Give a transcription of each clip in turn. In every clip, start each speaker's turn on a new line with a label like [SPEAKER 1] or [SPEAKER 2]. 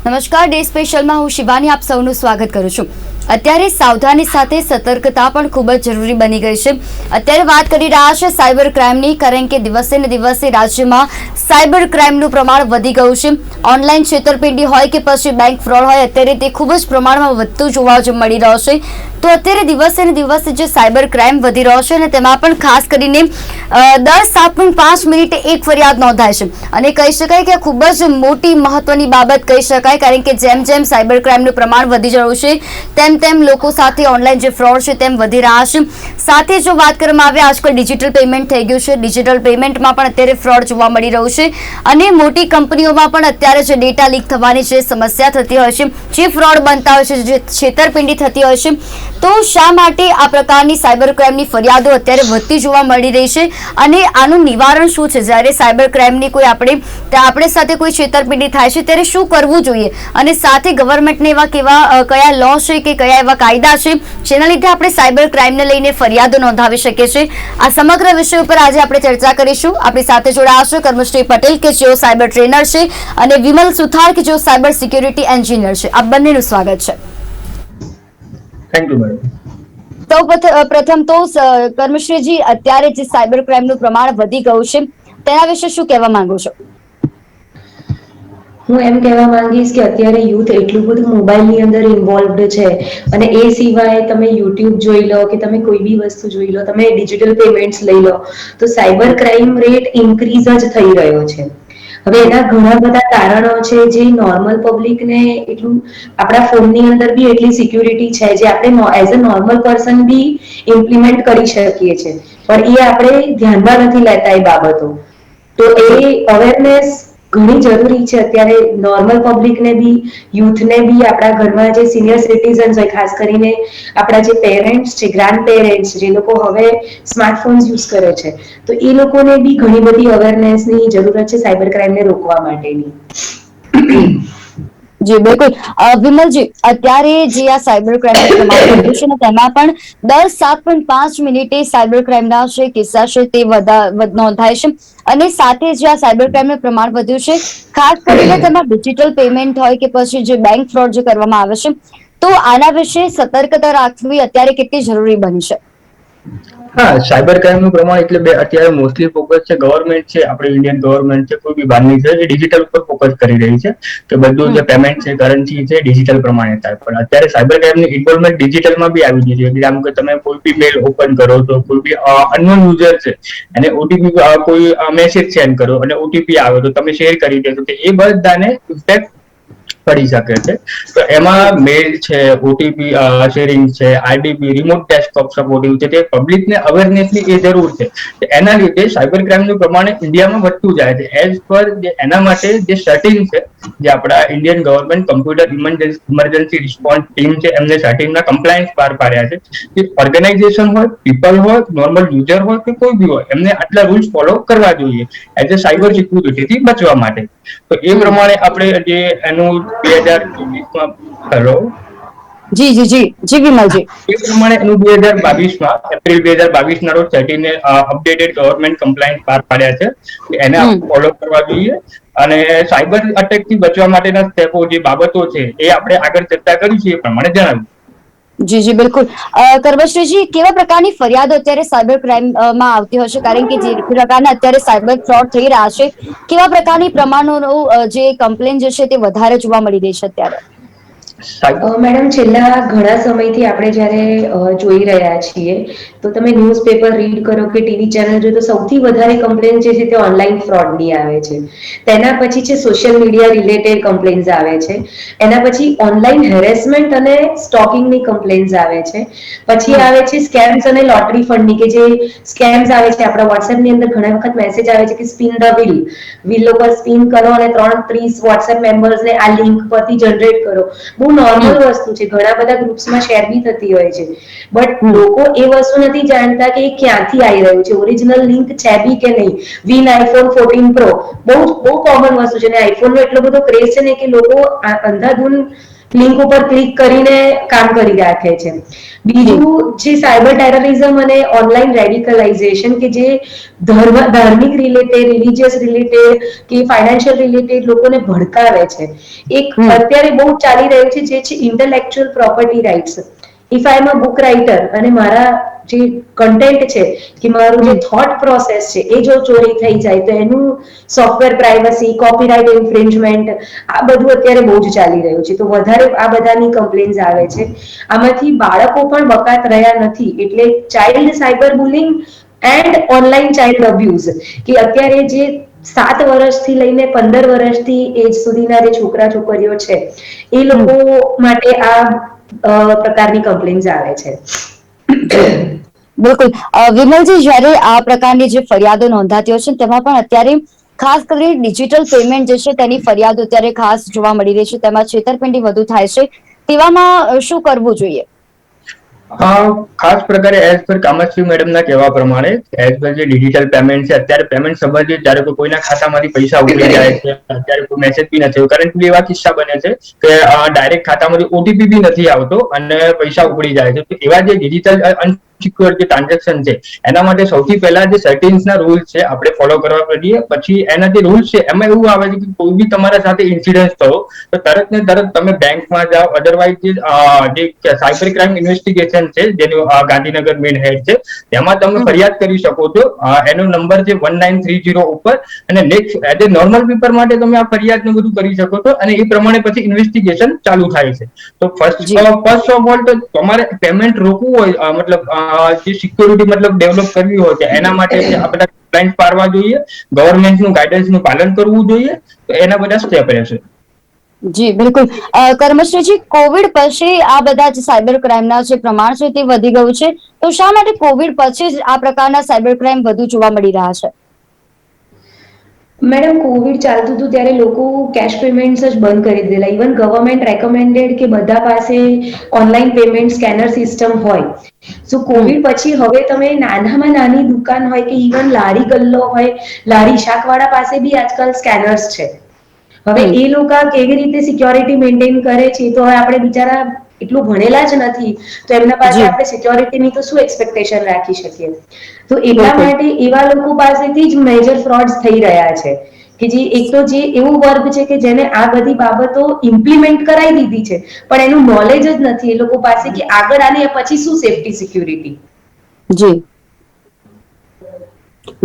[SPEAKER 1] નમસ્કાર, ડે સ્પેશિયલમાં હું શિવાની આપ સૌનું સ્વાગત કરું છું। અત્યારે સાવધાની સાથે સતર્કતા પણ ખૂબ જ જરૂરી બની ગઈ છે। અત્યારે વાત કરી રહ્યા છે સાયબર ક્રાઇમની, કારણ કે દિવસે ને દિવસે રાજ્યમાં સાયબર ક્રાઇમનું પ્રમાણ વધી ગયું છે। ઓનલાઈન છેતરપિંડી હોય કે પછી બેંક ફ્રોડ હોય, અત્યારે તે ખૂબ જ પ્રમાણમાં વધતું જોવા મળી રહ્યો છે। તો અત્યારે દિવસે ને દિવસે જે સાયબર ક્રાઇમ વધી રહ્યો છે ને તેમાં પણ ખાસ કરીને દર 7.5 મિનિટે એક ફરિયાદ નોંધાય છે અને કહી શકાય કે ખૂબ જ મોટી મહત્વની બાબત કહી શકાય, કારણ કે જેમ જેમ સાયબર ક્રાઇમનું પ્રમાણ વધી રહ્યું છે તેમ તેમ લોકો સાથે ઓનલાઈન જે ફ્રોડ છે તેમ વધી રહ્યા છે। સાથે જો વાત કરવામાં આવે, આજકાલ ડિજિટલ પેમેન્ટ થઈ ગયું છે, ડિજિટલ પેમેન્ટમાં પણ અત્યારે ફ્રોડ જોવા મળી રહ્યું છે અને મોટી કંપનીઓમાં પણ અત્યારે જે ડેટા લીક થવાની જે સમસ્યા થતી હોય છે, જે ફ્રોડ બનતા હોય છે, જે છેતરપિંડી થતી હોય છે, તો શા માટે આ પ્રકારની સાયબર ક્રાઇમની ફરિયાદો અત્યારે વધતી જોવા મળી રહી છે અને આનું નિવારણ શું છે? જ્યારે સાયબર ક્રાઇમની કોઈ આપણે સાથે કોઈ છેતરપિંડી થાય છે ત્યારે શું કરવું જોઈએ અને સાથે ગવર્મેન્ટને એવા કયા લો છે કે કયા એવા કાયદા છે જેના લીધે આપણે સાયબર ક્રાઇમને લઈને ફરિયાદો નોંધાવી શકીએ છીએ? આ સમગ્ર વિષય ઉપર આજે આપણે ચર્ચા કરીશું। આપણી સાથે જોડાયા છે કર્મશ્રી પટેલ કે જેઓ સાયબર ટ્રેનર છે અને વિમલ સુથાર કે જેઓ સાયબર સિક્યોરિટી એન્જિનિયર છે। આ બંનેનું સ્વાગત છે।
[SPEAKER 2] Thank you madam.
[SPEAKER 1] તો પ્રથમ તો કર્મશ્રીજી, અત્યારે જે સાયબર ક્રાઇમનું પ્રમાણ વધી ગયું છે તેના વિશે શું કહેવા માંગો છો?
[SPEAKER 3] હું એમ કહેવા માંગીશ કે અત્યારે યુથ એટલું બધું મોબાઈલની અંદર ઇન્વોલ્વડ છે અને એ સિવાય તમે યુટ્યુબ જોઈ લો કે તમે કોઈ બી વસ્તુ જોઈ લો, તમે ડિજિટલ પેમેન્ટ્સ લઈ લો, તો સાયબર ક્રાઇમ રેટ ઇન્ક્રીઝ જ થઈ રહ્યો છે। હવે એના ઘણા બધા કારણો છે જે નોર્મલ પબ્લિકને એટલું, આપણા ફોનની અંદર બી એટલી સિક્યુરિટી છે જે આપણે as a normal person be implement કરી શકીએ છીએ, પણ એ આપણે ધ્યાનમાં નથી લેતા એ બાબતો। તો એ અવેરનેસ ઘણી જરૂરી છે અત્યારે નોર્મલ પબ્લિકને બી, યુથને બી, આપણા ઘરમાં જે સિનિયર સિટીઝન્સ હોય, ખાસ કરીને આપણા જે પેરેન્ટ્સ છે, ગ્રાન્ડ પેરેન્ટ્સ, જે લોકો હવે સ્માર્ટફોન્સ યુઝ કરે છે, તો એ લોકોને બી ઘણી બધી અવેરનેસની જરૂરત છે સાયબર ક્રાઇમને રોકવા માટેની।
[SPEAKER 1] જી બિલકુલ। વિમલજી, અત્યારે જે આ સાયબર ક્રાઇમનું પ્રમાણ વધ્યું છે ને તેમાં પણ દર 7.5 મિનિટે સાયબર ક્રાઇમના જે કિસ્સા છે તે નોંધાય છે અને સાથે જે આ સાયબર ક્રાઇમનું પ્રમાણ વધ્યું છે, ખાસ કરીને તેમાં ડિજિટલ પેમેન્ટ હોય કે પછી જે બેંક ફ્રોડ જે કરવામાં આવે છે, તો આના વિશે સતર્કતા રાખવી અત્યારે કેટલી જરૂરી બની છે?
[SPEAKER 2] હા, સાયબર ક્રાઇમનું પ્રમાણ એટલે અત્યારે મોસ્ટલી ફોકસ છે ગવર્મેન્ટ છે, આપણે ઇન્ડિયન ગવર્મેન્ટ છે, કોઈ બી બહારની છે, એ ડિજિટલ ઉપર ફોકસ કરી રહી છે કે બધું જે પેમેન્ટ છે, કરન્સી છે, ડિજિટલ પ્રમાણે થાય। પણ અત્યારે સાયબર ક્રાઇમની ઇન્વોલ્વમેન્ટ ડિજિટલમાં બી આવી ગઈ છે। જેમ કે તમે કોઈ બી મેલ ઓપન કરો તો કોઈ બી અનનોન યુઝર છે એને ઓટીપી, કોઈ મેસેજ સેન્ડ કરો અને ઓટીપી આવે તો તમે શેર કરી દેશો, કે એ બધાને ઇફેક્ટ પડી શકે છે। તો એમાં મેલ છે, ઓટીપી શેરિંગ છે, આઈડીપી, રિમોટ ડેસ્કટોપ સપોર્ટિંગ છે, તે પબ્લિકને અવેરનેસની એ જરૂર છે। એના લીધે સાયબર ક્રાઇમનું પ્રમાણ ઇન્ડિયામાં વધતું જાય છે। એઝ પર એના માટે જે સેટિંગ છે, જે આપણા Indian government computer emergency response team છે, એમને સેટિંગના કમ્પ્લાયન્સ બહાર પાડ્યા છે કે ઓર્ગેનાઇઝેશન હોય, પીપલ હોય, નોર્મલ યુઝર હોય કે કોઈ બી હોય, એમને આટલા રૂલ્સ ફોલો કરવા જોઈએ એઝ અ સાયબર સિક્યુરિટીથી બચવા માટે। તો એ પ્રમાણે આપણે જે એનું 2024માં હેલો
[SPEAKER 1] જી જી જી જી વિમલજી।
[SPEAKER 2] એ પ્રમાણે એનું 2022માં એપ્રિલ 2022ના રોજ સેટિંગને અપડેટેડ ગવર્મેન્ટ કમ્પ્લાયન્સ બહાર પાડ્યા છે કે એને ફોલો કરવા જોઈએ। અને સાયબર અટેક થી બચવા માટેના સ્ટેપો, જે બાબતો છે, એ આપણે આગળ ચર્ચા કરીશું એ પ્રમાણે જણાવ્યું।
[SPEAKER 1] જી જી બિલકુલ। કર્મશ્રીજી, કેવા પ્રકારની ફરિયાદો અત્યારે સાયબર ક્રાઇમમાં આવતી હશે? કારણ કે જે પ્રકારના અત્યારે સાયબર ફ્રોડ થઈ રહ્યા છે, કેવા પ્રકારની પ્રમાણોનું જે કમ્પ્લેન જે છે તે વધારે જોવા મળી રહી છે અત્યારે?
[SPEAKER 3] મેડમ, છેલ્લા ઘણા સમયથી આપણે જ્યારે જોઈ રહ્યા છીએ, તો તમે ન્યૂઝપેપર રીડ કરો કે ટીવી ચેનલ જો, તો સૌથી વધારે કમ્પ્લેન જે છે તે ઓનલાઈન ફ્રોડની આવે છે। તેના પછી છે સોશિયલ મીડિયા રિલેટેડ કમ્પ્લેન્સ આવે છે, એના પછી ઓનલાઈન હેરેસમેન્ટ અને સ્ટોકિંગની કમ્પ્લેન્સ આવે છે, પછી આવે છે સ્કેમ્સ અને લોટરી ફંડની, કે જે સ્કેમ્સ આવે છે આપણા વોટ્સએપની અંદર ઘણા વખત મેસેજ આવે છે કે સ્પિન ધ વ્હીલ ઉપર સ્પિન કરો અને 30 વોટ્સએપ મેમ્બર્સને આ લિંક પરથી જનરેટ કરો। બહુ નોર્મલ વસ્તુ છે, ઘણા બધા ગ્રુપ્સમાં શેર બી થતી હોય છે, બટ લોકો એ વસ્તુ નથી જાણતા કે એ ક્યાંથી આવી રહ્યું છે, ઓરિજિનલ લિંક છે બી કે નહીં। વિન આઈફોન 14 પ્રો બહુ કોમન વસ્તુ છે અને આઈફોનનો એટલો બધો ક્રેઝ છે ને કે લોકો અંધાધૂન લિંક ઉપર ક્લિક કરીને કામ કરી રાખે છે. બીજું જે સાયબર ટેરરિઝમ અને ઓનલાઈન રેડિકલાઇઝેશન કે જે ધાર્મિક રિલેટેડ, રિલિજિયસ રિલેટેડ કે ફાઇનાન્શિયલ રિલેટેડ લોકોને ભડકાવે છે. એક અત્યારે બહુ ચાલી રહ્યું છે જે છે intellectual property rights. If I am a book writer અને મારા જે કન્ટેન્ટ છે કે મારું જે થોટ પ્રોસેસ છે એ જો ચોરી થઈ જાય તો એનું સોફ્ટવેર પ્રાઇવસી, કોપીરાઇટ ઇન્ફ્રિંજમેન્ટ આ બધું અત્યારે બહુ જ ચાલી રહ્યું છે. તો વધારે આ બધાની કમ્પ્લેન્સ આવે છે. આમાંથી બાળકો પણ બકાત રહ્યા નથી. એટલે child cyber bullying and online child abuse કે અત્યારે જે 7 વર્ષથી લઈને 15 વર્ષથી એજ સુધીના જે છોકરા છોકરીઓ છે એ લોકો માટે આ પ્રકારની કમ્પ્લેન્સ આવે છે.
[SPEAKER 1] બિલકુલ. વિમલજી, જ્યારે આ પ્રકારની જે ફરિયાદો નોંધાતી હોય છે તેમાં પણ અત્યારે ખાસ કરીને ડિજિટલ પેમેન્ટ જે છે તેની ફરિયાદો અત્યારે ખાસ જોવા મળી રહી છે, તેમાં છેતરપિંડી વધુ થાય છે. તેવામાં શું કરવું જોઈએ?
[SPEAKER 2] ખાસ પ્રકારે એઝ પર કામશ્રી મેડમના કહેવા પ્રમાણે એઝ પર જે ડિજિટલ પેમેન્ટ છે, અત્યારે પેમેન્ટ સંબંધિત જ્યારે કોઈના ખાતામાંથી પૈસા ઉડી જાય છે, અત્યારે કોઈ મેસેજ બી નથી, કરન્ટલી એવા કિસ્સા બને છે કે ડાયરેક્ટ ખાતામાંથી ઓટીપી બી નથી આવતો અને પૈસા ઉડી જાય છે. તો એવા જે ડિજિટલ અનસિક્યોર જે ટ્રાન્ઝેક્શન છે એના માટે સૌથી પહેલા જે સેટિંગ્સના રૂલ્સ છે આપણે ફોલો કરવા પડીએ. પછી એના જે રૂલ્સ છે એમાં એવું આવે છે કે કોઈ બી તમારા સાથે ઇન્સિડન્ટ થયો તો તરત ને તરત તમે બેંકમાં જાઓ, અધરવાઇઝ જે સાયબર ક્રાઇમ ઇન્વેસ્ટિગેશન છે જેનું ગાંધીનગર મેઇન હેડ છે તેમાં તમે ફરિયાદ કરી શકો છો. એનો નંબર છે 1930 ઉપર, અને next as a normal paper માટે તમે આ ફરિયાદ ને બધું કરી શકો છો અને એ પ્રમાણે પછી ઇન્વેસ્ટિગેશન ચાલુ થાય છે. તો ફર્સ્ટ ઓફ ઓલ તો તમારે પેમેન્ટ રોકવું હોય, મતલબ જે સિક્યોરિટી મતલબ ડેવલપ કરવી હોય તો એના માટે આ બધા ગાઈડલાઇન્સ પાડવા જોઈએ, ગવર્મેન્ટનું ગાઈડન્સનું પાલન કરવું જોઈએ. તો એના બધા સ્ટેપ રહેશે.
[SPEAKER 1] જી બિલકુલ. કર્મશ્રીજી, કોવિડ પછી આ બધા જે સાયબર ક્રાઇમના જે પ્રમાણ છે તે વધી ગયું છે, તો શા માટે કોવિડ પછી જ આ પ્રકારના સાયબર ક્રાઇમ વધુ જોવા મળી રહ્યા છે?
[SPEAKER 3] મેડમ, કોવિડ ચાલતું હતું ત્યારે લોકો કેશ પેમેન્ટ્સ જ બંધ કરી દીધેલા. ઇવન ગવર્મેન્ટ રેકમેન્ડેડ કે બધા પાસે ઓનલાઈન પેમેન્ટ સ્કેનર સિસ્ટમ હોય. સો કોવિડ પછી હવે તમે નાનામાં નાની દુકાન હોય કે ઇવન લારી ગલ્લો હોય, લારી શાકવાળા પાસે બી આજકાલ સ્કેનર્સ છે. હવે એ લોકો કેવી રીતે સિક્યોરિટી મેન્ટેન કરે છે તો હવે આપણે બિચારા એટલું ભણેલા જ નથી, તો એમના પાસે આપણે સિક્યોરિટીની તો શું એક્સપેક્ટેશન રાખી શકીએ. તો એટલા માટે એવા લોકો પાસેથી જ મેજર ફ્રોડ્સ થઈ રહ્યા છે કે જે એક તો જે એવું વર્ગ છે કે જેને આ બધી બાબતો ઇમ્પ્લિમેન્ટ કરાવી દીધી છે પણ એનું નોલેજ જ નથી એ લોકો પાસે કે આગળ આને પછી શું સેફટી સિક્યુરિટી.
[SPEAKER 1] જી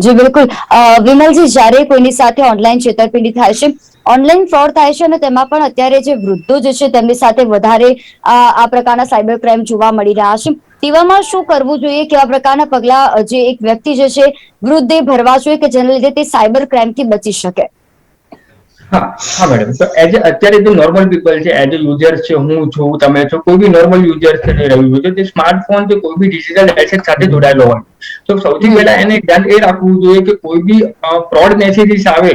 [SPEAKER 1] જી બિલકુલ. વિમલજી, જ્યારે કોઈની સાથે ઓનલાઈન છેતરપિંડી થાય છે, ઓનલાઈન ફ્રોડ થાય છે અને તેમાં પણ અત્યારે જે વૃદ્ધો જે છે તેમની સાથે વધારે આ પ્રકારના સાયબર ક્રાઇમ જોવા મળી રહ્યા છે, તેવામાં શું કરવું જોઈએ? કેવા પ્રકારના પગલા જે એક વ્યક્તિ જે છે વૃદ્ધે ભરવા જોઈએ કે જેના લીધે તે સાયબર ક્રાઇમથી બચી શકે?
[SPEAKER 2] હા મેડમ. તો એઝ અત્યારે જે નોર્મલ પીપલ છે, એઝ એ યુઝર છે, હું છું, તમે છો, કોઈ બી નોર્મલ યુઝર છે રહ્યું છે, તે સ્માર્ટફોન કે કોઈ બી ડિજિટલ એસેટ સાથે જોડાયેલો હોય તો સૌથી પહેલા એને ધ્યાન એ રાખવું જોઈએ કે કોઈ બી ફ્રોડ મેસેજીસ આવે,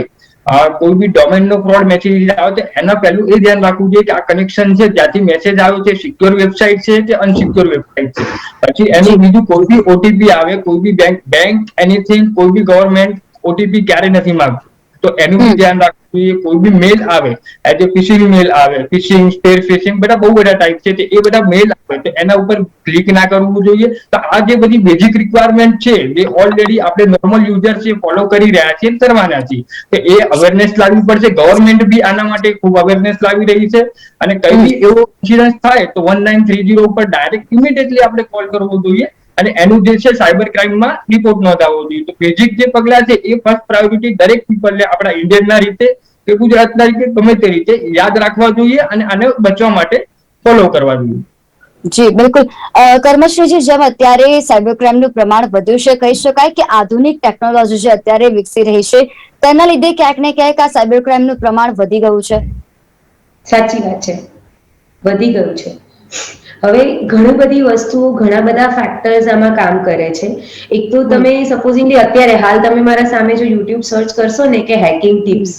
[SPEAKER 2] કોઈ બી ડોમેનનો ફ્રોડ મેસેજીસ આવે તો એના પહેલું એ ધ્યાન રાખવું જોઈએ કે આ કનેક્શન છે જ્યાંથી મેસેજ આવ્યો છે સિક્યોર વેબસાઇટ છે કે અનસિક્યોર વેબસાઇટ છે. પછી એનું બીજું કોઈ બી ઓટીપી આવે, કોઈ બી બેંક એનીથિંગ, કોઈ બી ગવર્મેન્ટ ઓટીપી ક્યારે નથી માંગતું, તો એનું બી ધ્યાન રાખવું જોઈએ. કોઈ બી મેલ આવે, એઝ એ ફિશિંગ મેલ આવે, ફિશિંગ, સ્પેર ફિશિંગ, બધા બહુ બધા ટાઈપ છે, એ બધા મેલ આવે તો એના ઉપર ક્લિક ના કરવું જોઈએ. તો આ જે બધી બેઝિક રિક્વાયરમેન્ટ છે એ ઓલરેડી આપણે નોર્મલ યુઝર છે ફોલો કરી રહ્યા છીએ, કરવાના છીએ. તો એ અવેરનેસ લાવવી પડશે. ગવર્મેન્ટ બી આના માટે ખૂબ અવેરનેસ લાવી રહી છે અને કઈ બી એવો ઇન્સિડન્સ થાય તો 1930 ઉપર ડાયરેક્ટ ઇમિડિયેટલી આપણે કોલ કરવો જોઈએ અને એનું જે છે સાયબર ક્રાઇમમાં રિપોર્ટ નોંધાવવો જોઈએ. તો બેઝિક જે પગલા છે એ ફર્સ્ટ પ્રાયોરિટી દરેક પીપલને આપણા ઇન્ડિયનના રીતે કે ગુજરાતના રીતે ગમે તે રીતે યાદ રાખવા જોઈએ અને આને બચવા માટે ફોલો કરવા જોઈએ.
[SPEAKER 1] જી બિલકુલ. કર્મશ્રીજી, જેમ અત્યારે સાયબર ક્રાઇમનું પ્રમાણ વધ્યું છે, કહી શકાય કે આધુનિક ટેકનોલોજી જે અત્યારે વિકસી રહી છે તેના લીધે ક્યાંક ને ક્યાંક આ સાયબર ક્રાઇમનું પ્રમાણ વધી ગયું છે.
[SPEAKER 3] સાચી વાત છે, વધી ગયું છે. હવે ઘણી બધી વસ્તુઓ, ઘણા બધા ફેક્ટર્સ આમાં કામ કરે છે. એક તો તમે સપોઝિંગલી અત્યારે હાલ તમે મારા સામે જો યુટ્યુબ સર્ચ કરશો ને કે હેકિંગ ટિપ્સ,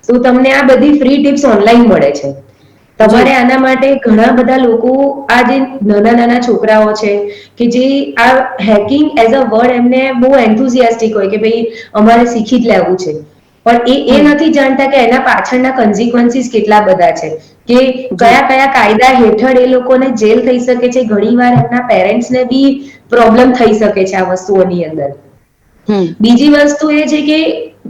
[SPEAKER 3] તો તમને આ બધી ફ્રી ટિપ્સ ઓનલાઈન મળે છે. તમારે આના માટે ઘણા બધા લોકો, આ જે નાના નાના છોકરાઓ છે કે જે આ હેકિંગ એઝ અ વર્ડ એમને બહુ એન્થુઝિયાસ્ટિક હોય કે ભાઈ અમારે શીખી જ લેવું છે, પણ એ નથી જાણતા કે એના પાછળના કન્સિક્વન્સીસ કેટલા બધા છે. કે કયા કયા કાયદા હેઠળ એ લોકોને જેલ થઈ શકે છે, ઘણીવાર એમના પેરેન્ટ્સને બી પ્રોબ્લેમ થઈ શકે છે આ વસ્તુઓની અંદર. બીજી વસ્તુ એ છે કે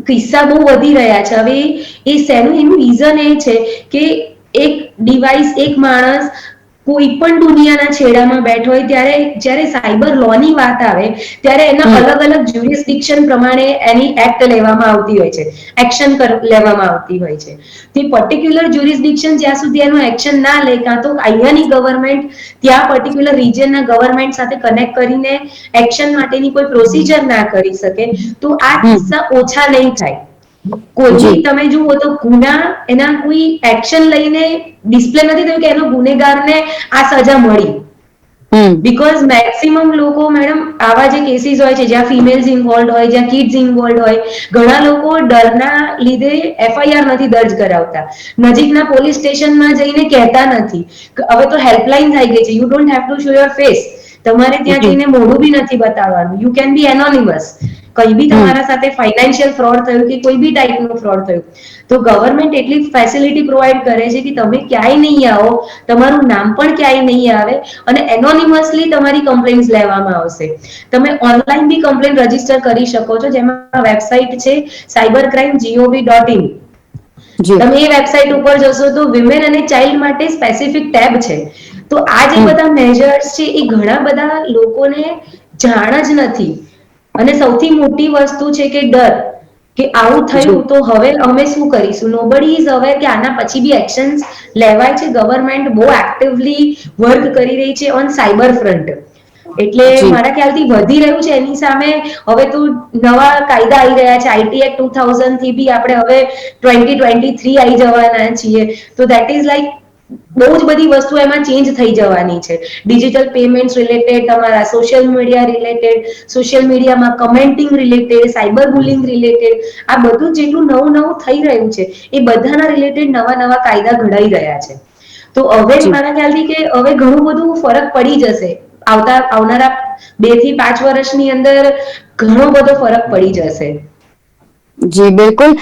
[SPEAKER 3] કિસ્સા બહુ વધી રહ્યા છે હવે. એ શેનું એનું રીઝન એ છે કે એક ડિવાઇસ, એક માણસ કોઈ પણ દુનિયાના છેડામાં બેઠો હોય ત્યારે જ્યારે સાયબર લો ની વાત આવે ત્યારે એના અલગ અલગ જ્યુરિસ્ડિક્શન પ્રમાણે એની એક્ટ લેવામાં આવતી હોય છે, એક્શન લેવામાં આવતી હોય છે. તે પર્ટિક્યુલર જ્યુરિસ્ડિક્શન જ્યાં સુધી એનું એક્શન ના લે, કાં તો અહીંયાની ગવર્મેન્ટ ત્યાં પર્ટિક્યુલર રિજનના ગવર્મેન્ટ સાથે કનેક્ટ કરીને એક્શન માટેની કોઈ પ્રોસિજર ના કરી શકે, તો આ કિસ્સા ઓછા નહીં થાય. કોઈ બી તમે જુઓ તો ગુના એના કોઈ એક્શન લઈને ડિસ્પ્લે નથી થયું કે એનો ગુનેગારને આ સજા મળી. બીકોઝ મેક્સિમમ લોકો મેડમ આવા જે કેસીસ હોય છે જ્યાં ફિમેલ્સ ઇન્વોલ્વ હોય, જ્યાં કિડ્સ ઇન્વોલ્વ હોય, ઘણા લોકો ડરના લીધે એફઆઈઆર નથી દર્જ કરાવતા, નજીકના પોલીસ સ્ટેશનમાં જઈને કહેતા નથી. હવે તો હેલ્પલાઇન થઈ ગઈ છે, you don't have to show your face. તમારે ત્યાં જઈને મોઢું બી નથી બતાવવાનું, યુ કેન બી એનોનિમસ. કઈ બી તમારા સાથે ફાઇનાન્શિયલ ફ્રોડ થયું કે કોઈ બી ટાઈપનું ફ્રોડ થયું તો ગવર્મેન્ટ એટલી ફેસિલિટી પ્રોવાઈડ કરે છે કે તમે ક્યાંય નહીં આવો, તમારું નામ પણ ક્યાંય નહીં આવે અને એનોનિમસલી તમારી કમ્પ્લેન્ટ્સ લેવામાં આવશે. તમે ઓનલાઈન બી કમ્પ્લેન રજીસ્ટર કરી શકો છો, જેમાં વેબસાઇટ છે cybercrime.gov.in. તમે એ વેબસાઇટ ઉપર જશો તો વિમેન અને ચાઇલ્ડ માટે સ્પેસિફિક ટેબ છે. તો આ જે બધા મેજર્સ છે એ ઘણા બધા લોકોને જાણ જ નથી. અને સૌથી મોટી વસ્તુ છે કે ડર, કે આવું થયું તો હવે અમે શું કરીશું. નોબડી ઇઝ અવેર કે આના પછી બી એક્શન્સ લેવાય છે. ગવર્મેન્ટ બહુ એક્ટિવલી વર્ક કરી રહી છે ઓન સાયબર ફ્રન્ટ. એટલે મારા ખ્યાલથી વધી રહ્યું છે. એની સામે હવે તો નવા કાયદા આવી રહ્યા છે, આઈટી એક્ટ 2000 થી બી આપણે હવે 2023 આવી જવાના છીએ. તો દેટ ઇઝ લાઈક બહુ જ બધી વસ્તુ એમાં ચેન્જ થઈ જવાની છે. ડિજિટલ પેમેન્ટ રિલેટેડ, તમારા સોશિયલ મીડિયા રિલેટેડ, સોશિયલ મીડિયામાં commenting related, cyber bullying related, આ બધું જેટલું નવું નવું થઈ રહ્યું છે એ બધાના રિલેટેડ નવા નવા કાયદા ઘડાઈ રહ્યા છે. તો હવે મારા ખ્યાલથી કે હવે ઘણું બધું ફરક પડી જશે. આવનારા 2 થી 5 વર્ષની અંદર ઘણો બધો ફરક પડી જશે.
[SPEAKER 1] જી બિલકુલ.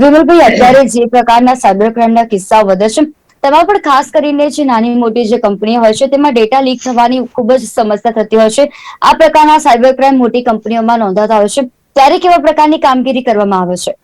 [SPEAKER 1] વિમલભાઈ, અત્યારે જે પ્રકારના સાયબર ક્રાઇમના કિસ્સાઓ વધે છે તેમાં પણ ખાસ કરીને જે નાની મોટી જે કંપનીઓ હોય છે તેમાં ડેટા લીક થવાની ખૂબ જ સમસ્યા થતી હોય છે. આ પ્રકારના સાયબર ક્રાઇમ મોટી કંપનીઓમાં નોંધાતા હોય છે, ત્યારે કેવા પ્રકારની કામગીરી કરવામાં આવે છે?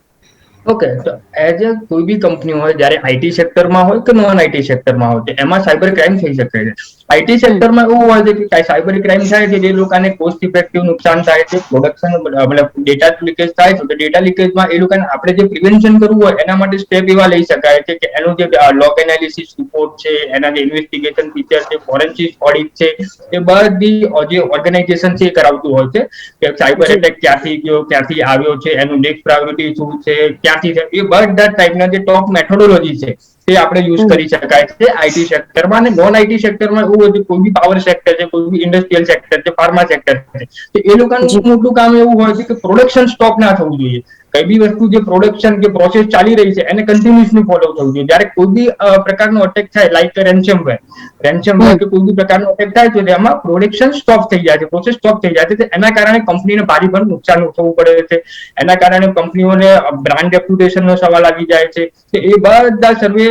[SPEAKER 2] ઓકે, તો એઝ એ કોઈ બી કંપની હોય, જ્યારે આઈટી સેક્ટરમાં હોય કે નોન આઈટી સેક્ટરમાં હોય, એમાં સાયબર ક્રાઇમ થઈ શકે છે. આઈટી સેક્ટરમાં એવું હોય છે કે સાયબર ક્રાઇમ થાય છે જે લોકોને કોસ્ટ ઇફેક્ટિવ નુકસાન થાય છે, પ્રોડક્શન મતલબ ડેટા લીકેજ થાય છે. તો ડેટા લીકેજમાં એ લોકોને આપણે જે પ્રિવેન્શન કરવું હોય એના માટે સ્ટેપ એવા લઈ શકાય છે કે એનું જે લોગ એનાલિસિસ રિપોર્ટ છે, એના જે ઇન્વેસ્ટિગેશન ફીચર છે, ફોરેન્સિક ઓડિટ છે, એ બધી જે ઓર્ગેનાઇઝેશન છે એ કરાવતું હોય છે કે સાયબર એટેક ક્યાંથી ગયો, ક્યાંથી આવ્યો છે, એનું નેક્સ્ટ પ્રાયોરિટી શું છે, ક્યાંથી છે, એ બધા ટાઈપના જે ટોપ મેથોડોલોજી છે તે આપણે યુઝ કરી શકાય છે આઈટી સેક્ટરમાં. અને નોન આઈટી સેક્ટરમાં એવું હોય છે કોઈ બી પાવર સેક્ટર છે, કોઈ બી ઇન્ડસ્ટ્રીયલ સેક્ટર છે, ફાર્મા સેક્ટર છે, તો એ લોકોનું મોટું કામ એવું હોય છે કે પ્રોડક્શન સ્ટોપ ના થવું જોઈએ. કઈ બી વસ્તુ જે પ્રોડક્શન કે પ્રોસેસ ચાલી રહી છે એને કન્ટિન્યુઅસલી ફોલો થવું જોઈએ. જ્યારે કોઈ બી પ્રકારનો અટેક થાય, લાઈક રેન્સમવેર કે કોઈ બી પ્રકારનો અટેક થાય તો એમાં પ્રોડક્શન સ્ટોપ થઈ જાય છે, પ્રોસેસ સ્ટોપ થઈ જાય છે. એના કારણે કંપનીને ભારી ભરપૂર નુકસાન થવું પડે છે. એના કારણે કંપનીઓને બ્રાન્ડ રેપ્યુટેશનનો સવાલ આવી જાય છે. તો એ બધા સર્વે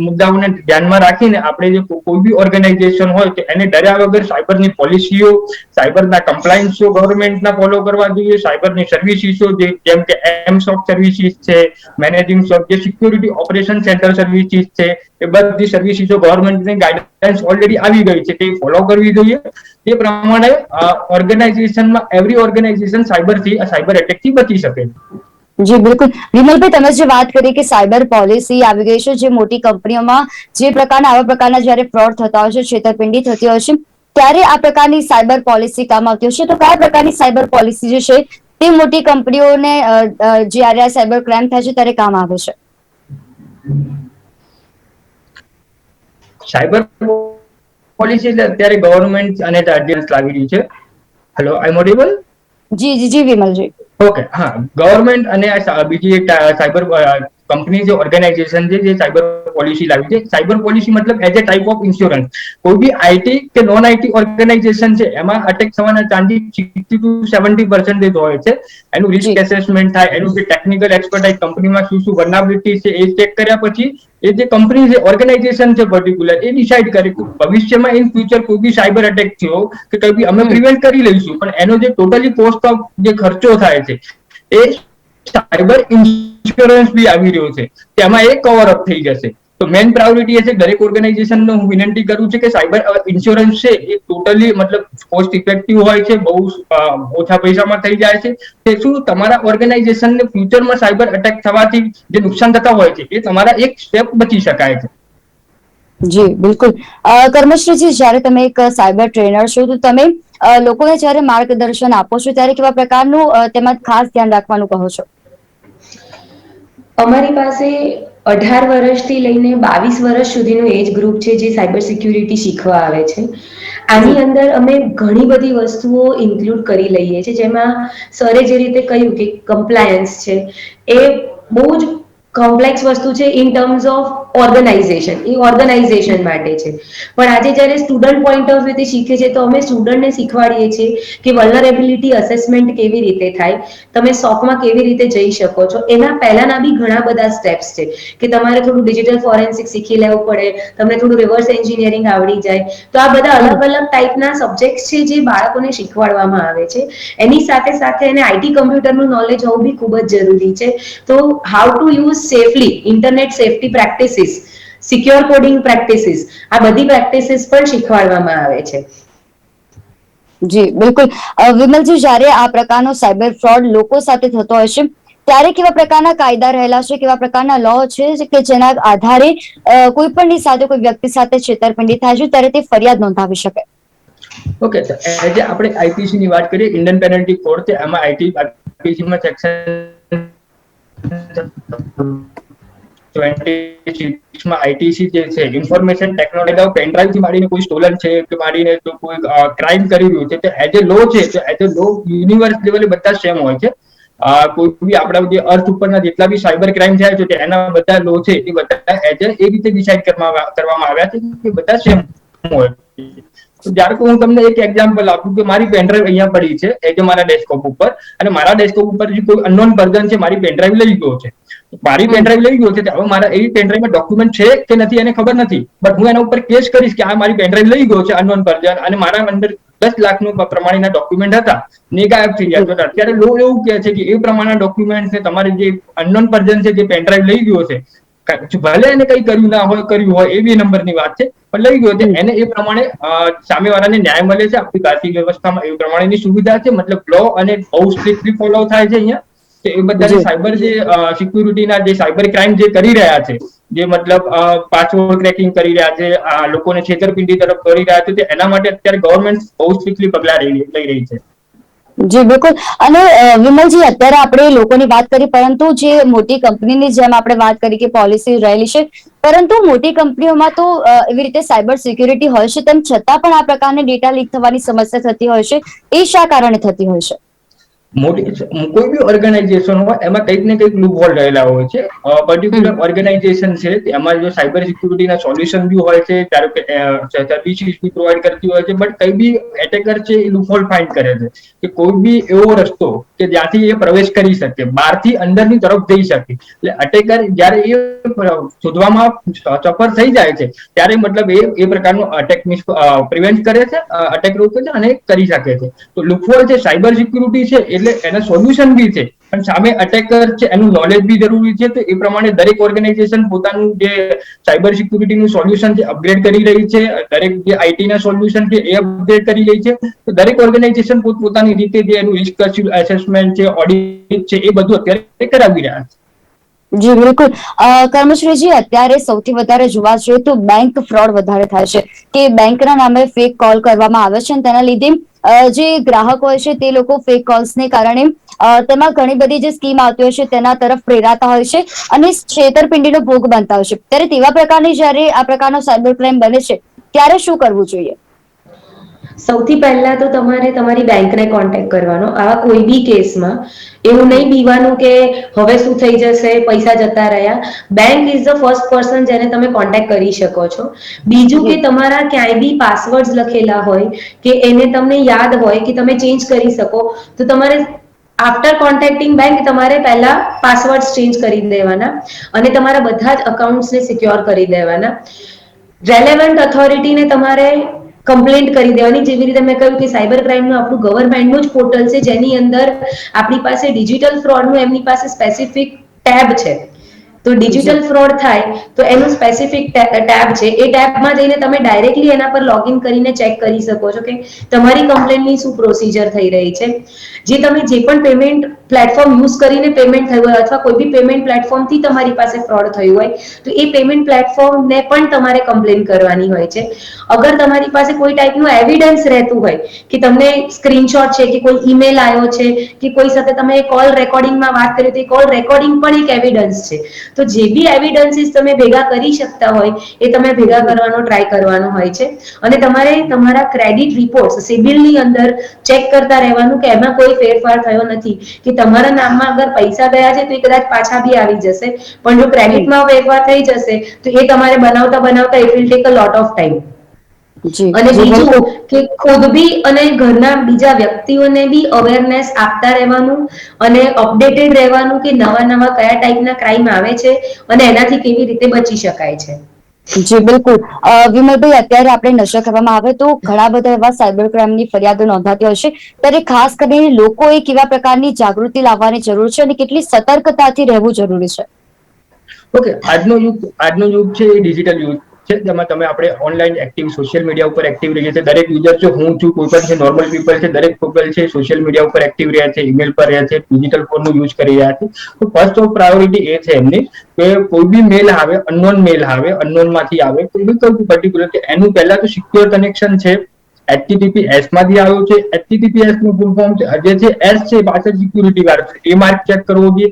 [SPEAKER 2] મુદ્દાઓને ધ્યાનમાં રાખીને આપણે જે કોઈ બી ઓર્ગેનાઇઝેશન હોય તો એને ડર્યા વગર સાયબરની પોલિસીઓ, સાયબરના કમ્પ્લાયન્સો ગવર્મેન્ટના ફોલો કરવા જોઈએ. સાયબરની સર્વિસીસો જેમ કે એમસોક સર્વિસીસ છે, મેનેજિંગ સોક જે સિક્યુરિટી ઓપરેશન સેન્ટર સર્વિસીસ છે, એ બધી સર્વિસીસો ગવર્મેન્ટની ગાઈડલાઇન્સ ઓલરેડી આવી ગઈ છે, તે ફોલો કરવી જોઈએ. તે પ્રમાણે ઓર્ગેનાઇઝેશનમાં એવરી ઓર્ગેનાઇઝેશન સાયબર એટેકથી બચી શકે.
[SPEAKER 1] જી બિલકુલ. વિમલભાઈ, તમે જે વાત કરી કે સાયબર પોલિસી આવી ગઈ છે, જે મોટી કંપનીઓમાં જે પ્રકારના આવા પ્રકારના જ્યારે ફ્રોડ થતા હોય છે, છેતરપિંડી થતી હોય છે, ત્યારે આ પ્રકારની સાયબર પોલિસી કામ આવતી હોય છે. તો કયા પ્રકારની સાયબર પોલિસી જે છે તે મોટી કંપનીઓને જ્યારે આ સાયબર ક્રાઇમ થાય છે ત્યારે કામ આવે છે?
[SPEAKER 2] સાયબર પોલિસી એટલે અત્યારે ગવર્મેન્ટ અને ઓર્ડિનન્સ લાવી રહી છે. હેલો, આઈ એમ ઓડિબલ?
[SPEAKER 1] જી જી જી વિમલજી.
[SPEAKER 2] ઓકે, હા, ગવર્મેન્ટ અને બીજી એક સાયબર કંપની જે ઓર્ગેનાઇઝેશન છે જે સાયબર પોલિસી લાવી છે. સાયબર પોલિસી મતલબ as a type of insurance. કોઈ બી આઈટી કે નોન આઈટી ઓર્ગેનાઇઝેશન છે એમાં અટેક થવાના ચાન્સીસ 60 to 70% હોય છે. એનું રિસ્ક
[SPEAKER 1] જી
[SPEAKER 2] એસેસમેન્ટ થાય, એનું જે ટેકનિકલ એક્સપર્ટાઇઝ કંપનીમાં શું શું વલ્નરેબિલિટી છે એ ચેક કર્યા પછી એ જે કંપની છે ઓર્ગેનાઇઝેશન છે પર્ટિક્યુલર એ ડિસાઇડ કરે કે ભવિષ્યમાં ઇન ફ્યુચર કોઈ બી સાયબર અટેક થયો કે કઈ બી અમે પ્રિવેન્ટ કરી લઈશું, પણ એનો જે ટોટલી કોસ્ટ ઓફ જે ખર્ચો થાય છે એ સાયબર ઇન્સ્યોરન્સ બી આવી રહ્યો છે તેમાં એ કવર અપ થઈ જશે. તો મેન પ્રાયોરિટી એ છે દરેક ઓર્ગેનાઇઝેશનને હું વિનંતી કરું છું કે સાયબર ઇન્સ્યોરન્સ છે એ ટોટલી મતલબ કોસ્ટ ઇફેક્ટિવ હોય છે, બહુ ઓછા પૈસામાં થઈ જાય છે. તે શું તમારા ઓર્ગેનાઇઝેશનને ફ્યુચરમાં સાયબર અટેક થવાથી જે નુકસાન થતા હોય છે એ તમારા એક સ્ટેપ બચી શકાય છે.
[SPEAKER 1] જી બિલકુલ. કર્મશ્રીજી, જ્યારે તમે એક સાયબર ટ્રેનર છો તો તમે લોકોને જ્યારે માર્ગદર્શન આપો છો ત્યારે કેવા પ્રકારનું તેમાં ખાસ ધ્યાન રાખવાનું કહો છો?
[SPEAKER 3] અમારી પાસે 18 વર્ષથી લઈને 22 વર્ષ સુધીનું એજ ગ્રુપ છે જે સાયબર સિક્યુરિટી શીખવા આવે છે. આની અંદર અમે ઘણી બધી વસ્તુઓ ઇન્ક્લુડ કરી લઈએ છીએ, જેમાં સરે જે રીતે કહ્યું કે કમ્પ્લાયન્સ છે એ બહુ જ કોમ્પ્લેક્સ વસ્તુ છે ઇન ટર્મ્સ ઓફ ઓર્ગેનાઇઝેશન. એ ઓર્ગેનાઇઝેશન માટે છે, પણ આજે જ્યારે સ્ટુડન્ટ પોઈન્ટ ઓફ વ્યૂથી શીખે છે તો અમે સ્ટુડન્ટને શીખવાડીએ છીએ કે વલ્નરેબિલિટી અસેસમેન્ટ કેવી રીતે થાય, તમે SOC કેવી રીતે જઈ શકો છો. એના પહેલાના બી ઘણા બધા સ્ટેપ્સ છે કે તમારે થોડું ડિજિટલ ફોરેન્સિક શીખી લેવું પડે, તમને થોડું રિવર્સ એન્જિનિયરિંગ આવડી જાય. તો આ બધા અલગ અલગ ટાઈપના સબ્જેક્ટ છે જે બાળકોને શીખવાડવામાં આવે છે. એની સાથે સાથે એને આઈટી કમ્પ્યુટરનું નોલેજ હોવું બી ખૂબ જ જરૂરી છે. તો how to use safely internet safety practices, secure coding practices, આ બધી પ્રેક્ટિસીસ પણ શીખવાડવામાં આવે છે.
[SPEAKER 1] જી બિલકુલ. વિમલજી, જ્યારે આ પ્રકારનો સાયબર ફ્રોડ લોકો સાથે થતો હોય છે ત્યારે કેવા પ્રકારના કાયદા રહેલા છે, કેવા પ્રકારના લો છે કે જેના આધારે કોઈ પણની સાથે કોઈ વ્યક્તિ સાથે છેતરપિંડી થાય છે ત્યારે તે ફરિયાદ નોંધાવી શકે?
[SPEAKER 2] ઓકે, તો એઝ આપણે આઈપીસી ની વાત કરીએ, ઇન્ડિયન પેનલ્ટી કોડ છે, એમાં આઈપીસી માં સેક્શન 26 માં આઈટીસી જે છે ઇન્ફોર્મેશન ટેકનોલોજી પેનડ્રાઈવ થી માંડીને કોઈ સ્ટોલન છે કે માંડીને તો કોઈ ક્રાઇમ કરી રહ્યું છે, તો એઝ એ લો છે તો એઝ એ લો યુનિવર્સ લેવલે બધા સેમ હોય છે. કોઈ બી આપણા જે અર્થ ઉપરના જેટલા બી સાયબર ક્રાઇમ થયા છે એના બધા લો છે એ બધા એઝ એ રીતે ડિસાઇડ કરવામાં આવ્યા છે કે બધા સેમ હોય. જ્યારે હું તમને એક એક્ઝામ્પલ આપું કે મારી પેનડ્રાઈવ અહીંયા પડી છે એ જે મારા ડેસ્કટોપ ઉપર, અને મારા ડેસ્કટોપ ઉપર જે કોઈ અનનોન પર્સન છે મારી પેનડ્રાઈવ લઈ ગયો છે. મારી પેનડ્રાઈવ લઈ ગયો છે, હવે મારા એવી પેનડ્રાઈવમાં ડોક્યુમેન્ટ છે કે નથી એને ખબર નથી, બટ હું એના ઉપર કેસ કરીશ કે આ મારી પેનડ્રાઈવ લઈ ગયો છે અનનોન પર્સન અને મારા અંદર 10 લાખનું પ્રમાણેના ડોક્યુમેન્ટ હતા ને ગાયબ થઈ ગયા. તો અત્યારે લો એવું કહે છે કે એ પ્રમાણના ડોક્યુમેન્ટ છે તમારી જે અનનોન પર્સન છે જે પેનડ્રાઈવ લઈ ગયો છે, ભલે એને કઈ કર્યું ના હોય, કર્યું હોય એ બી નંબરની વાત છે, પણ લઈ ગયો છે એને એ પ્રમાણે સામેવાળાને ન્યાય મળે છે. આપણી ભારતીય વ્યવસ્થામાં એ પ્રમાણેની સુવિધા છે, મતલબ લો અને બહુ સ્ટ્રિક્ટલી ફોલો થાય છે અહીંયા. તો એ બધા સાયબર જે સિક્યુરિટીના જે સાયબર ક્રાઇમ જે કરી રહ્યા છે, જે મતલબ પાસવર્ડ ક્રેકિંગ કરી રહ્યા છે, લોકોને છેતરપિંડી તરફ દોરી રહ્યા છે, એના માટે અત્યારે ગવર્મેન્ટ બહુ સ્ટ્રિક્ટલી પગલા લઈ રહી છે.
[SPEAKER 1] જી બિલકુલ. અને વિમલજી, અત્યારે આપણે લોકોની વાત કરી, પરંતુ જે મોટી કંપનીની જેમ આપણે વાત કરી કે પોલિસી રહેલી છે, પરંતુ મોટી કંપનીઓમાં તો એવી રીતે સાયબર સિક્યુરિટી હોય છે, તેમ છતાં પણ આ પ્રકારની ડેટા લીક થવાની સમસ્યા થતી હોય છે. એ શા કારણે થતી હોય છે?
[SPEAKER 2] કોઈ બી ઓર્ગેનાઇઝેશન હોય એમાં કંઈક ને કંઈક લૂપહોલ રહેલા હોય છે. પર્ટિક્યુલર ઓર્ગેનાઇઝેશન છે એમાં જો સાયબર સિક્યુરિટીના સોલ્યુશન બી હોય છે, ધારો કે સર્વિસીસ બી પ્રોવાઈડ કરતી હોય છે, બટ કઈ બી એટેકર છે એ લૂપહોલ ફાઇન્ડ કરે છે કે કોઈ બી એવો રસ્તો કે જ્યાંથી એ પ્રવેશ કરી શકે, બહારથી અંદરની તરફ જઈ શકે. એટલે અટેકર જયારે એ શોધવામાં સફળ થઈ જાય છે ત્યારે મતલબ એ પ્રકારનું અટેક પ્રિવેન્ટ કરે છે, અટેક રોકે છે અને કરી શકે છે. તો લૂપહોલ છે સાયબર સિક્યુરિટી છે એટલે એના સોલ્યુશન બી છે, પણ સામે અટેકર છે એનું નોલેજ બી જરૂરી છે. તો એ પ્રમાણે દરેક ઓર્ગેનાઇઝેશન પોતાનું જે સાયબર સિક્યુરિટીનું સોલ્યુશન છે અપગ્રેડ કરી રહી છે, દરેક જે આઈટી ના સોલ્યુશન છે એ અપગ્રેડ કરી રહી છે. તો દરેક ઓર્ગેનાઇઝેશન પોતપોતાની રીતે જે એનું રિસ્ક એસેસમેન્ટ છે, ઓડિટ છે, એ બધું અત્યારે કરાવી રહ્યા છે.
[SPEAKER 1] જી બિલકુલ. કર્મશ્રીજી, અત્યારે સૌથી વધારે જોવા જોઈએ તો બેંક ફ્રોડ વધારે થાય છે કે બેંકના નામે ફેક કોલ કરવામાં આવે છે, અને તેના લીધે જે ગ્રાહક હોય છે તે લોકો ફેક કોલ્સને કારણે તેમાં ઘણી બધી જે સ્કીમ આવતી હોય છે તેના તરફ પ્રેરાતા હોય છે અને છેતરપિંડીનો ભોગ બનતા હોય છે. ત્યારે તેવા પ્રકારની જયારે આ પ્રકારનો સાયબર ક્રાઇમ બને છે ત્યારે શું કરવું જોઈએ?
[SPEAKER 3] સૌથી પહેલા તો તમારે તમારી બેંકને કોન્ટેક્ટ કરવાનો આવા કોઈ બી કેસમાં. એવું નહીં બીવાનું કે હવે શું થઈ જશે, પૈસા જતા રહ્યા. Bank is the first person જેને તમે કોન્ટેક્ટ કરી શકો છો. બીજું કે તમારા ક્યાંય બી પાસવર્ડ્સ લખેલા હોય કે એને તમને યાદ હોય કે તમે ચેન્જ કરી શકો, તો તમારે આફ્ટર કોન્ટેક્ટિંગ બેંક તમારે પહેલા પાસવર્ડ્સ ચેન્જ કરી દેવાના અને તમારા બધા જ અકાઉન્ટ્સને સિક્યોર કરી દેવાના. રેલેવન્ટ ઓથોરિટીને તમારે કમ્પ્લેન્ટ કરી દેવાની. જેવી રીતે મેં કહ્યું કે સાયબર ક્રાઇમનું આપણું ગવર્મેન્ટનું જ પોર્ટલ છે, જેની અંદર આપણી પાસે ડિજિટલ ફ્રોડનું એમની પાસે સ્પેસિફિક ટેબ છે. તો ડિજિટલ ફ્રોડ થાય તો એનું સ્પેસિફિક ટેબ છે, એ ટેબમાં જઈને તમે ડાયરેક્ટલી એના પર લોગિન કરીને ચેક કરી શકો છો કે તમારી કમ્પ્લેન્ટની શું પ્રોસિજર થઈ રહી છે. જે તમે જે પણ પેમેન્ટ પ્લેટફોર્મ યુઝ કરીને પેમેન્ટ થયું હોય અથવા કોઈ બી પેમેન્ટ પ્લેટફોર્મથી તમારી પાસે ફ્રોડ થયું હોય તો એ પેમેન્ટ પ્લેટફોર્મને પણ તમારે કમ્પ્લેન કરવાની હોય છે. અગર તમારી પાસે કોઈ ટાઈપનું એવિડન્સ રહેતું હોય કે તમને સ્ક્રીનશોટ છે કે કોઈ ઈમેલ આવ્યો છે કે કોઈ સાથે તમે કોલ રેકોર્ડિંગમાં વાત કરી તો એ કોલ રેકોર્ડિંગ પણ એક એવિડન્સ છે. તો જે બી એવિડન્સીસ તમે ભેગા કરી શકતા હોય એ તમે ભેગા કરવાનો ટ્રાય કરવાનો હોય છે. અને તમારે તમારા ક્રેડિટ રિપોર્ટ સિબિલની અંદર ચેક કરતા રહેવાનું કે એમાં કોઈ ફેરફાર થયો નથી, કે તમારા નામમાં અગર પૈસા ગયા છે તો એ કદાચ પાછા બી આવી જશે, પણ જો ક્રેડિટમાં ફેરફાર થઈ જશે તો એ તમારે બનાવતા it will take a lot of time. અને બીજું કે ખુદ બી અને ઘરના બીજા વ્યક્તિઓને બી અવેરનેસ આપતા રહેવાનું અને અપડેટેડ રહેવાનું કે નવા નવા કયા ટાઈપના ક્રાઇમ આવે છે અને એનાથી કેવી રીતે બચી શકાય છે.
[SPEAKER 1] જી બિલકુલ. વિમલભાઈ, અત્યારે આપણે નજર કરવામાં આવે તો ઘણા બધા એવા સાયબર ક્રાઇમની ફરિયાદો નોંધાતી હશે, ત્યારે ખાસ કરીને લોકોએ કેવા પ્રકારની જાગૃતિ લાવવાની જરૂર છે અને કેટલી સતર્કતાથી રહેવું જરૂરી છે?
[SPEAKER 2] ઓકે, આજનો યુગ છે એ ડિજિટલ યુગ છે, જેમાં તમે આપણે ઓનલાઈન એક્ટિવ, સોશિયલ મીડિયા ઉપર એક્ટિવ રહીએ છીએ. દરેક યુઝર છે, હું છું, કોઈ પણ છે, નોર્મલ પીપલ છે, દરેક પીપલ છે સોશિયલ મીડિયા ઉપર એક્ટિવ રહ્યા છે, ઈમેલ પર રહ્યા છે, ડિજિટલ ફોનનો યુઝ કરી રહ્યા છે. તો ફર્સ્ટ ઓફ પ્રાયોરિટી એ છે એમની કે કોઈ બી મેલ આવે, અનનોન માંથી આવે, કોઈ બી પર્ટિક્યુલર કે એનું પહેલા તો સિક્યોર કનેક્શન છે. HTTPS માંથી આવ્યો છે. HTTPS નું ફૂલ ફોર્મ જે છે S છે, પાછળ સિક્યુરિટી વાળું છે, એ માર્ક ચેક કરવો જોઈએ.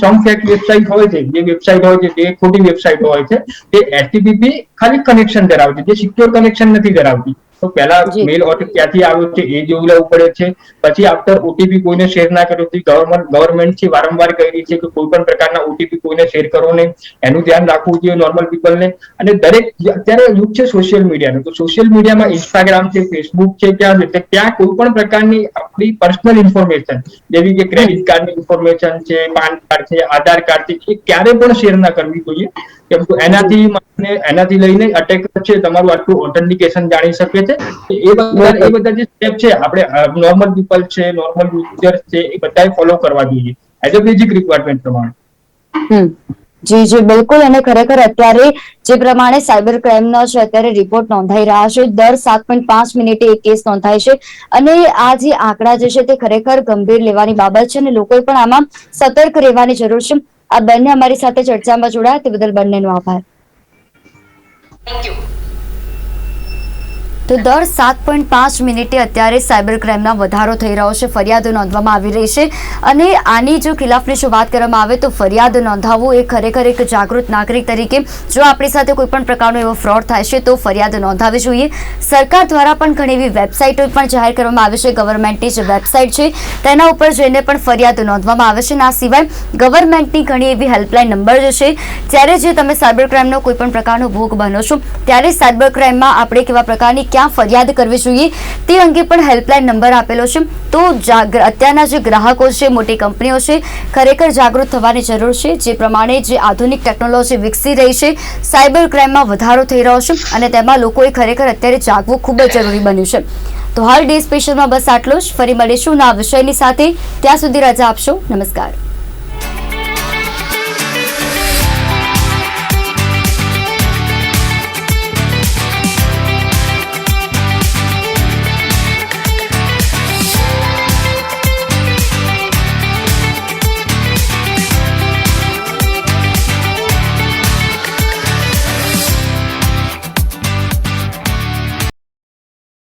[SPEAKER 2] સમ ફેક વેબસાઇટ હોય છે, જે વેબસાઇટ હોય છે તે ખોટી વેબસાઇટ હોય છે, તે HTTP ખાલી કનેક્શન ધરાવે છે, જે સિક્યોર કનેક્શન નથી ધરાવતી. તો પહેલા મેલ ક્યાંથી આવ્યો છે એ જોઈ લેવું પડે છે. પછી આફ્ટર ઓટીપી કોઈને શેર ના કરવો. ગવર્મેન્ટ છે વારંવાર કહી રહી છે કે કોઈ પણ પ્રકારના ઓટીપી કોઈને શેર કરો નહીં, એનું ધ્યાન રાખવું જોઈએ નોર્મલ પીપલને. અને દરેક અત્યારે યુગ છે સોશિયલ મીડિયાનો, તો સોશિયલ મીડિયામાં ઇન્સ્ટાગ્રામ છે, ફેસબુક છે, ત્યાં કોઈ પણ પ્રકારની આપણી પર્સનલ ઇન્ફોર્મેશન જેવી કે ક્રેડિટ કાર્ડની ઇન્ફોર્મેશન છે, પાન કાર્ડ છે, આધાર કાર્ડ છે, એ ક્યારે પણ શેર ના કરવી જોઈએ. કેમ કે એનાથી લઈને અટેક છે તમારું આટલું ઓથેન્ટિકેશન જાણી શકે છે. એ બધા જે સ્ટેપ છે આપણે નોર્મલ પીપલ છે, નોર્મલ યુઝર છે, એ બધાએ ફોલો કરવા જોઈએ એઝ અ બેઝિક રિક્વાયરમેન્ટ પ્રમાણે.
[SPEAKER 1] જી જી બિલકુલ. અને ખરેખર અત્યારે જે પ્રમાણે સાયબર ક્રાઇમના છે અત્યારે રિપોર્ટ નોંધાઈ રહ્યા છે, દર 7.5 મિનિટે એક કેસ નોંધાય છે. અને આ જે આંકડા જે છે તે ખરેખર ગંભીર લેવાની બાબત છે અને લોકોએ પણ આમાં સતર્ક રહેવાની જરૂર છે. આ બંને અમારી સાથે ચર્ચામાં જોડાયા તે બદલ બંનેનો આભાર.
[SPEAKER 3] Thank you.
[SPEAKER 1] તો દર 7.5 મિનિટે અત્યારે સાયબર ક્રાઇમમાં વધારો થઈ રહ્યો છે, ફરિયાદો નોંધવામાં આવી રહી છે. અને આની જો ખિલાફની જો વાત કરવામાં આવે તો ફરિયાદ નોંધાવવું એ ખરેખર એક જાગૃત નાગરિક તરીકે જો આપણી સાથે કોઈ પણ પ્રકારનો એવો ફ્રોડ થાય છે તો ફરિયાદ નોંધાવવી જોઈએ. સરકાર દ્વારા પણ ઘણી એવી વેબસાઇટો પણ જાહેર કરવામાં આવે છે, ગવર્મેન્ટની જે વેબસાઇટ છે તેના ઉપર જઈને પણ ફરિયાદ નોંધવામાં આવે છે. અને આ સિવાય ગવર્મેન્ટની ઘણી એવી હેલ્પલાઇન નંબર જે છે, ત્યારે જે તમે સાયબર ક્રાઇમનો કોઈ પણ પ્રકારનો ભોગ બનો છો ત્યારે સાયબર ક્રાઇમમાં આપણે કેવા પ્રકારની ક્યાં ફરિયાદ કરવી જોઈએ તે અંગે પણ હેલ્પલાઇન નંબર આપેલો છે. તો અત્યારના જે ગ્રાહકો છે, મોટી કંપનીઓ છે, ખરેખર જાગૃત થવાની જરૂર છે. જે પ્રમાણે જે આધુનિક ટેકનોલોજી વિકસી રહી છે, સાયબર ક્રાઇમમાં વધારો થઈ રહ્યો છે અને તેમાં લોકોએ ખરેખર અત્યારે જાગવું ખૂબ જ જરૂરી બન્યું છે. તો હાલ ડે સ્પેશિયલમાં બસ આટલું જ. ફરી મળીશું નવા વિષયની સાથે. ત્યાં સુધી રજા આપશો. નમસ્કાર.